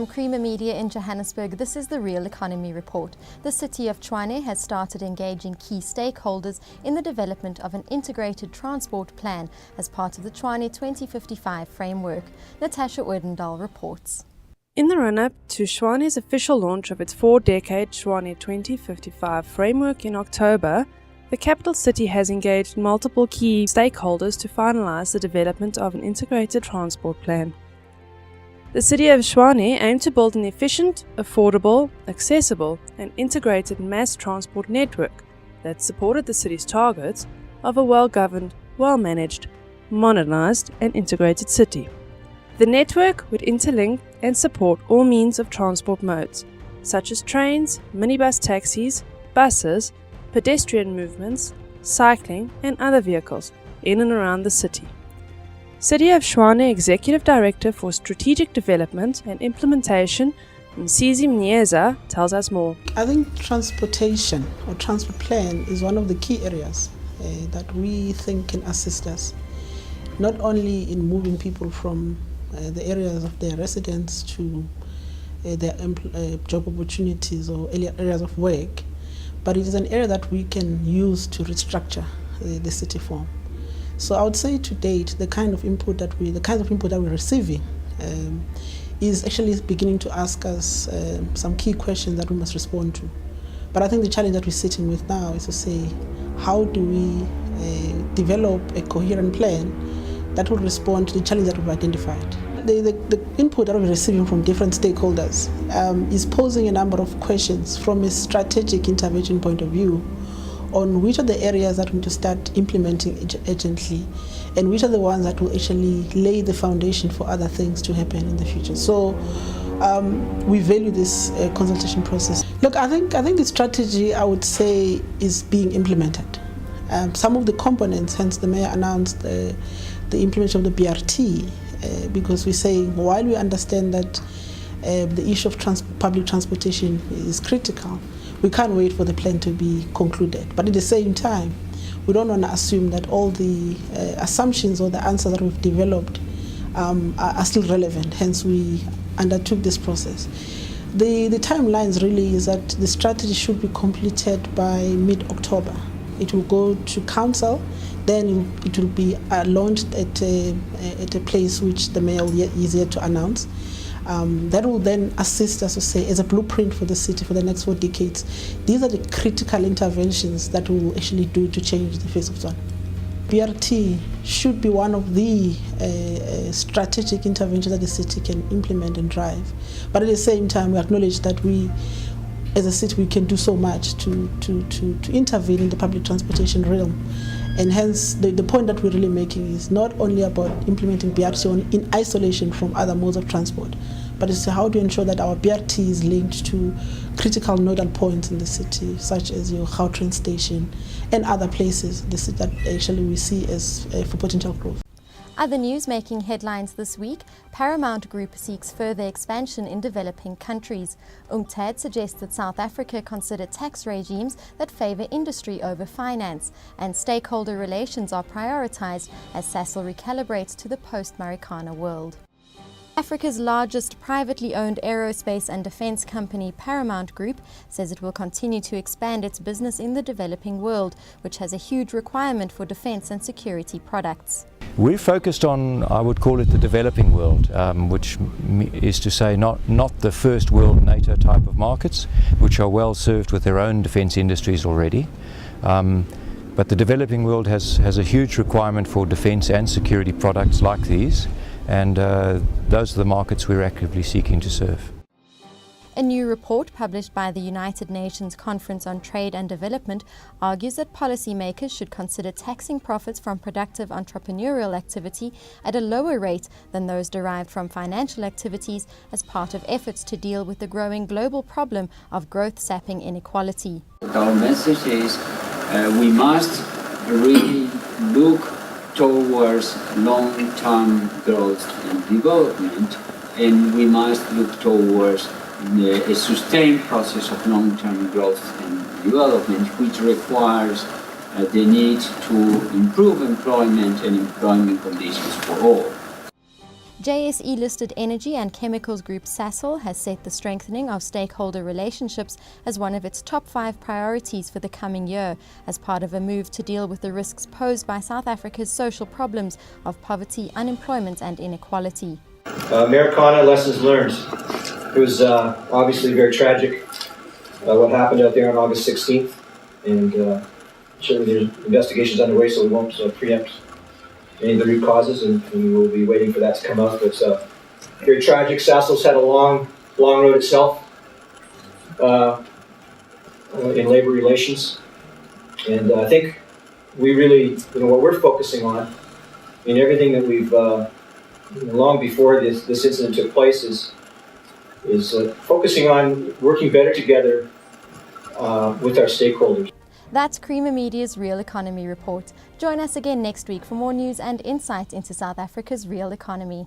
From Creamer Media in Johannesburg, this is the Real Economy Report. The City of Tshwane has started engaging key stakeholders in the development of an integrated transport plan as part of the Tshwane 2055 framework. Natasha Odendaal reports. In the run-up to Tshwane's official launch of its 4-decade Tshwane 2055 framework in October, the capital city has engaged multiple key stakeholders to finalize the development of an integrated transport plan. The City of Tshwane aimed to build an efficient, affordable, accessible and integrated mass transport network that supported the city's targets of a well-governed, well-managed, modernized and integrated city. The network would interlink and support all means of transport modes, such as trains, minibus taxis, buses, pedestrian movements, cycling and other vehicles in and around the city. City of Tshwane Executive Director for Strategic Development and Implementation, Msizi Mnyeza, tells us more. I think transportation or transport plan is one of the key areas that we think can assist us, not only in moving people from the areas of their residence to their job opportunities or areas of work, but it is an area that we can use to restructure the city form. So I would say to date, the kind of input that we're receiving is actually beginning to ask us some key questions that we must respond to. But I think the challenge that we're sitting with now is to say, how do we develop a coherent plan that will respond to the challenge that we've identified? The input that we're receiving from different stakeholders is posing a number of questions from a strategic intervention point of view on which are the areas that we need to start implementing urgently and which are the ones that will actually lay the foundation for other things to happen in the future. So we value this consultation process. Look, I think the strategy, I would say, is being implemented. Some of the components, hence the mayor announced the implementation of the BRT, because we're saying while we understand that the issue of public transportation is critical, we can't wait for the plan to be concluded. But at the same time, we don't want to assume that all the assumptions or the answers that we've developed are still relevant. Hence, we undertook this process. The timelines really is that the strategy should be completed by mid-October. It will go to council, then it will be launched at a place which the mayor is yet to announce. That will then assist us to say, as a blueprint for the city for the next 4 decades, these are the critical interventions that we will actually do to change the face of Tshwane. BRT should be one of the strategic interventions that the city can implement and drive. But at the same time, we acknowledge that we, as a city, we can do so much to intervene in the public transportation realm. And hence, the point that we're really making is not only about implementing BRT in isolation from other modes of transport, but it's how to ensure that our BRT is linked to critical nodal points in the city, such as your Gautrain station and other places in the city that actually we see as for potential growth. Other news making headlines this week: Paramount Group seeks further expansion in developing countries. UNCTAD suggests that South Africa consider tax regimes that favour industry over finance, and stakeholder relations are prioritised as Sasol recalibrates to the post-Marikana world. Africa's largest privately owned aerospace and defence company, Paramount Group, says it will continue to expand its business in the developing world, which has a huge requirement for defence and security products. We're focused on, I would call it, the developing world, which is to say not the first world NATO type of markets, which are well served with their own defence industries already. But the developing world has a huge requirement for defence and security products like these, and those are the markets we're actively seeking to serve. A new report published by the United Nations Conference on Trade and Development argues that policymakers should consider taxing profits from productive entrepreneurial activity at a lower rate than those derived from financial activities as part of efforts to deal with the growing global problem of growth-sapping inequality. Our message is we must really look towards long-term growth and development, and we must look towards a sustained process of long-term growth and development, which requires the need to improve employment and employment conditions for all. JSE-listed energy and chemicals group Sasol has set the strengthening of stakeholder relationships as one of its top 5 priorities for the coming year, as part of a move to deal with the risks posed by South Africa's social problems of poverty, unemployment and inequality. Americana, lessons learned. It was obviously very tragic what happened out there on August 16th, and certainly there's investigations underway, so we won't preempt any of the root causes, and we will be waiting for that to come out. But it's very tragic. Sasol's had a long road itself in labor relations, and I think we really, what we're focusing on in everything that we've long before this incident took place is focusing on working better together with our stakeholders. That's Creamer Media's Real Economy Report. Join us again next week for more news and insight into South Africa's real economy.